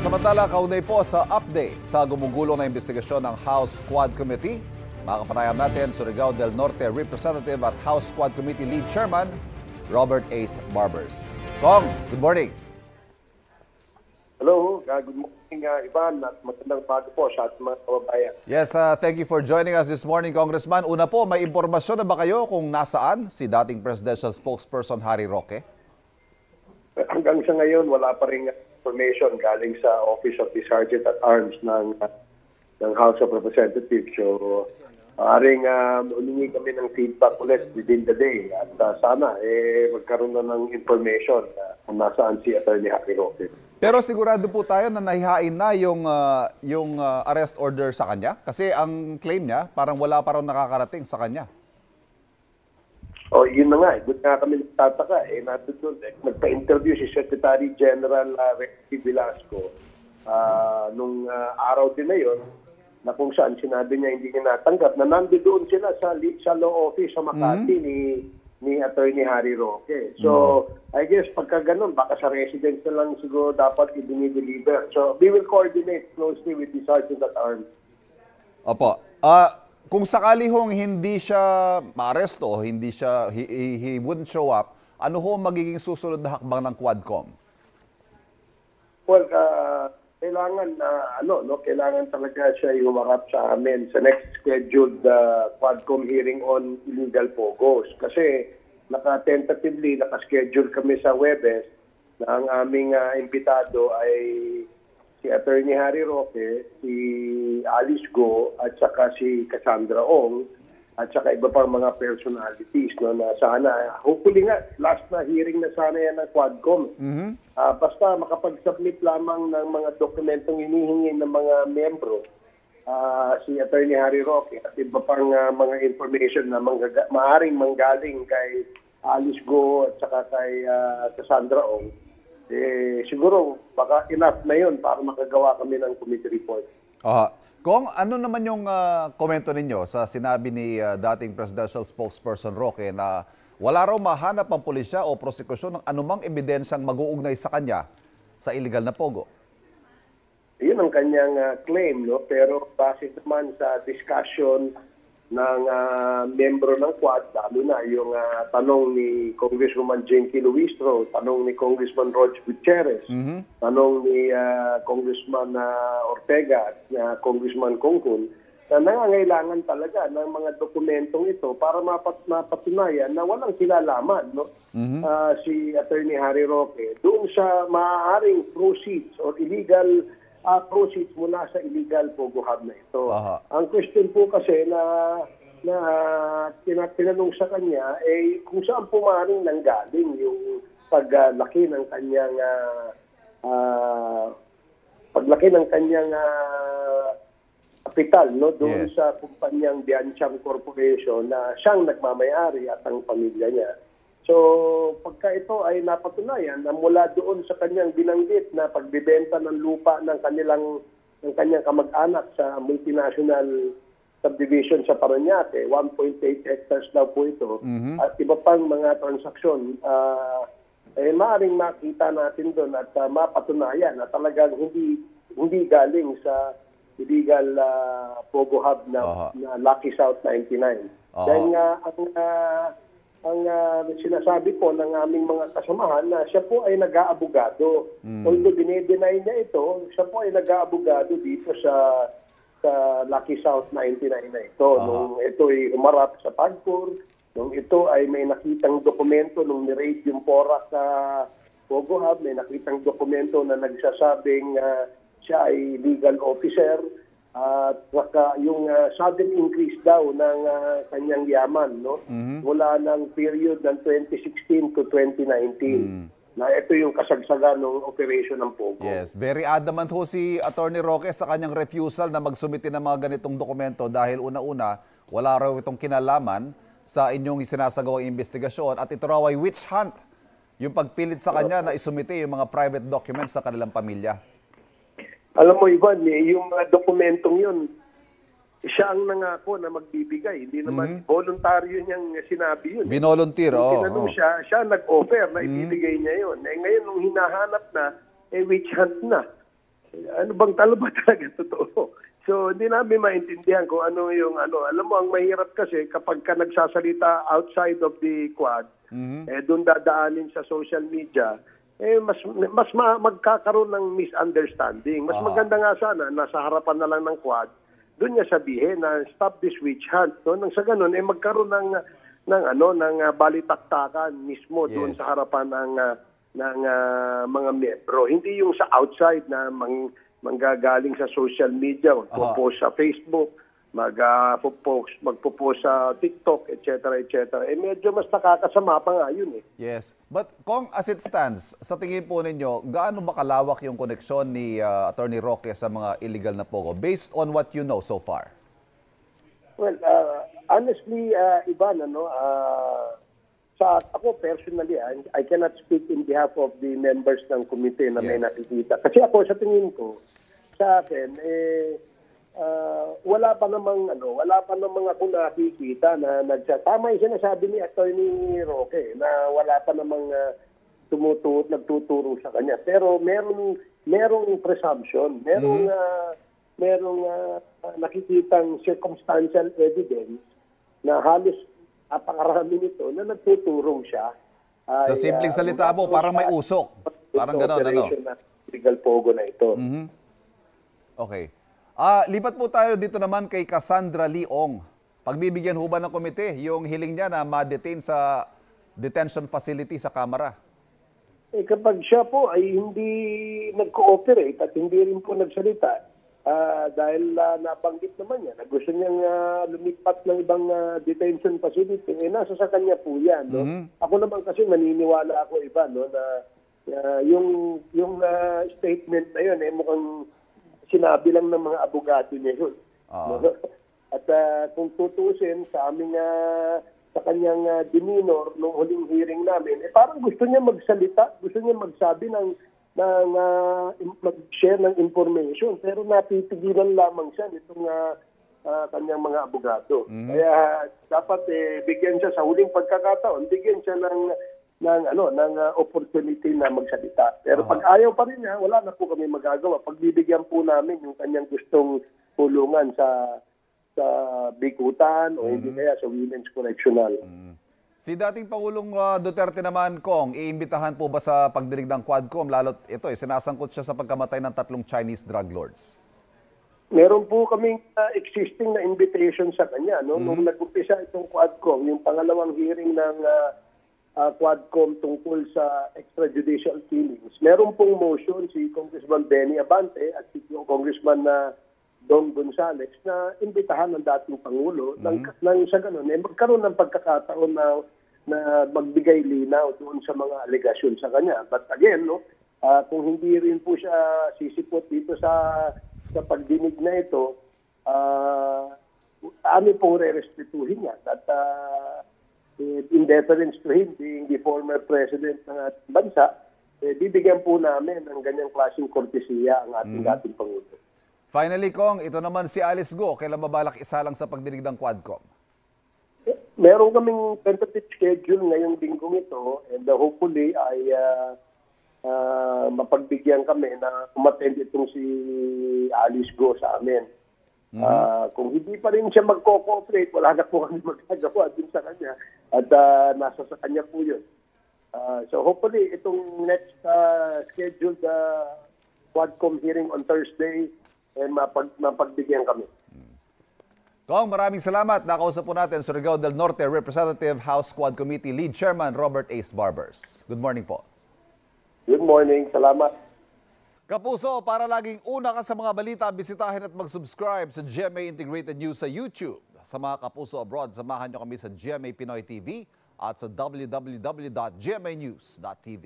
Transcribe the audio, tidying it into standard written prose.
Samantala, kaunay po sa update sa gumugulong na investigasyon ng House Quad Committee. Makapanayam natin Surigao del Norte Representative at House Quad Committee Lead Chairman, Robert Ace Barbers. Kong, good morning. Hello, good morning Ivan at magandang bago po sa ating mga kababayan. Yes, thank you for joining us this morning, Congressman. Una po, may impormasyon na ba kayo kung nasaan si dating Presidential Spokesperson Harry Roque? Hanggang sa ngayon, wala pa rin information galing sa Office of the Sergeant at Arms ng House of Representatives. So, maaaring ulingi kami ng feedback ulit within the day. At sana, magkaroon na ng information kung nasaan si Atty. Harry Roque. Pero sigurado po tayo na nahihain na yung arrest order sa kanya? Kasi ang claim niya, parang wala pa raw nakakarating sa kanya. O, yun na nga. Doon nga kami nagtataka. Doon, nagpa-interview si Secretary General Rexy Velasco nung araw din na yun, na kung saan sinabi niya hindi niya natanggap, na nandoon sila sa law office sa Makati ni Atty. Harry Roque. So, I guess pagka ganun, baka sa residence na lang siguro dapat i-deliver. So, we will coordinate closely with the Sergeant at Arms. Opo. Kung sakali hong hindi siya maaresto, he wouldn't show up, ano ho magiging susunod na hakbang ng Quadcom? Well, kailangan talaga siya humarap sa amin sa next scheduled Quadcom hearing on illegal pogos. Kasi tentatively naka-schedule kami sa Webes na ang aming imbitado ay si Atty. Harry Roque, si Alice Go, at saka si Cassandra Ong, at saka iba pang mga personalities, no, na sana, hopefully nga, last na hearing na sana yan ng Quadcom. Basta makapag-submit lamang ng mga dokumentong hinihingi ng mga membro, si Atty. Harry Roque, at iba pang mga information na maaaring manggaling kay Alice Go at saka kay Cassandra Ong, siguro baka enough na yun para makagawa kami ng committee report. Kung ano naman yung komento ninyo sa sinabi ni dating Presidential Spokesperson Roque na wala raw mahanap ang pulisya o prosekusyon ng anumang ebidensyang mag-uugnay sa kanya sa illegal na pogo? Yun ang kanyang claim, no? Pero base naman sa discussion ng membro ng Quad, lalo na yung tanong ni Congresswoman Jenky Luistro, tanong ni Congressman Roch Gutierrez, tanong ni Congressman Ortega at Congressman Congcon, na nangangailangan talaga ng mga dokumentong ito para mapatunayan na walang kinalaman, no? Si Atty. Harry Roque doon sa maaaring proceeds or illegal proceeds mula sa illegal pogo hub na ito. Ang question po kasi na tinanong sa kanya kung saan po maaaring nanggaling yung paglaki ng kanyang kapital, no, doon sa kumpanyang Biancham Corporation na siyang nagmamayari at ang pamilya niya. So, pagka ito ay napatunayan na mula doon sa kanyang binanggit na pagbibenta ng lupa ng kanyang kamag-anak sa multinational subdivision sa Parañaque, 1.8 hectares daw po ito, at iba pang mga transaksyon, maaaring makita natin doon at mapatunayan na talagang hindi galing sa illegal pogo hub na Lucky South 99. Dahil nga ang sinasabi po ng aming mga kasamahan na siya po ay nag-aabogado. Although dinedenay niya ito, siya po ay nag-aabogado dito sa Lucky South 99 na ito. Nung ito ay umarap sa PAGCOR, nung ito ay may nakitang dokumento nung ni-raid yung PORAC sa Pogo Hub, may nakitang dokumento na nagsasabing siya ay legal officer, at yung sudden increase daw ng kanyang yaman, no? Mula ng period ng 2016 to 2019. Na ito yung kasagsagan ng operation ng Pogo. Yes, very adamant ho si Atty. Roque sa kanyang refusal na magsumite ng mga ganitong dokumento dahil una-una, wala raw itong kinalaman sa inyong sinasagawang investigasyon at ito raw ay witch hunt, yung pagpilit sa kanya na isumite yung mga private documents sa kanilang pamilya. Alam mo, Ivan, yung mga dokumentong yun, siya ang nangako na magbibigay. Hindi naman voluntaryo niyang sinabi yun. Binolunteer, Tinanong siya nag-offer na ibibigay niya yun. Ngayon, nung hinahanap na, witch hunt na. Ano ba talaga totoo? So, hindi namin maintindihan kung ano yung ano. Alam mo, ang mahirap kasi kapag ka nagsasalita outside of the Quad, doon dadaanin sa social media, magkakaroon ng misunderstanding. Mas maganda nga sana, nasa harapan na lang ng Quad, doon niya sabihin na stop this witch hunt. No? Nang sa ganun, magkaroon ng balitaktakan mismo doon sa harapan ng mga miyembro. Hindi yung sa outside na manggagaling sa social media, magpo-post sa Facebook, magpo-post sa TikTok, etc. Medyo mas nakakasama pa nga yun eh. Yes. But kung as it stands, sa tingin po ninyo, gaano ba kalawak yung koneksyon ni Attorney Roque sa mga illegal na pogo based on what you know so far? Well, honestly, Ivan, sa ako personally, I cannot speak in behalf of the members ng komite na may nakikita. Kasi ako sa tingin ko, sa akin, wala pa namang ako nakikita na tama yung sinasabi ni Attorney Roque na wala pa namang nagtuturo sa kanya. Pero merong presumption, merong nakikitang circumstantial evidence na halos napakarami nito na nagtuturong siya. Sa simpleng salita po, parang may usok. Parang gano'n, ano? Legal pogo na ito. Okay. Lipat po tayo dito naman kay Cassandra Leong. Pagbibigyan ho ba ng komite yung hiling niya na ma-detain sa detention facility sa Kamara? Kapag siya po ay hindi nag-cooperate at hindi rin po nagsalita, dahil nabanggit naman niya na gusto niyang lumipat ng ibang detention facility, nasa sa kanya po yan. No? Ako naman kasi maniniwala ako, iba, no, na yung statement na yun, mukhang sinabi lang ng mga abogado niya yun. No? At kung tutusin sa aming sa kanyang demeanor nung huling hearing namin, parang gusto niya magsalita, gusto niya magsabi ng mag-share ng information, pero napipigilan lamang siya nitong kanyang mga abogado. Kaya dapat bigyan siya sa huling pagkakataon, bigyan siya ng opportunity na magsalita. Pero pag ayaw pa rin niya, wala na po kami magagawa. Pagbibigyan po namin yung kanyang gustong tulungan sa bigutan o hindi kaya sa Women's Correctional. Si dating Pangulong Duterte naman, Kong, iimbitahan po ba sa pagdinig ng Quadcom? Lalo't ito, sinasangkot siya sa pagkamatay ng 3 Chinese drug lords. Meron po kaming existing na invitation sa kanya. No? Nung nag-umpisa itong Quadcom, yung pangalawang hearing ng Quadcom tungkol sa extrajudicial killings, meron pong motion si Congressman Benny Abante at si Congressman Don Gonzales na imbitahan ng dating Pangulo nang sa ganun, magkaroon ng pagkakataon na magbigay linaw doon sa mga alegasyon sa kanya. But again, no, kung hindi rin po siya sisipot dito sa pagdinig na ito, amin pong re-restituhin niya. At in deference to him, being the former president ng ating bansa, bibigyan po namin ng ganyang klaseng kortesiya ang ating dating Pangulo. Finally, Kong, ito naman si Alice Go. Kailan mabalak isa lang sa pagdinig ng Quadcom? Meron kaming tentative schedule ngayong linggong ito and hopefully ay mapagbigyan kami na umattend itong si Alice Go sa amin. Kung hindi pa rin siya magko-cooperate, wala na po kami magagawa din sa kanya at nasa sa kanya po yun. So hopefully itong next scheduled Quadcom hearing on Thursday, mapagbigyan kami. Kong, maraming salamat. Nakausap po natin Surigao del Norte Representative House Quad Committee Lead Chairman Robert Ace Barbers. Good morning po. Good morning. Salamat. Kapuso, para laging una ka sa mga balita, bisitahin at mag-subscribe sa GMA Integrated News sa YouTube. Sa mga kapuso abroad, samahan nyo kami sa GMA Pinoy TV at sa www.gmanews.tv.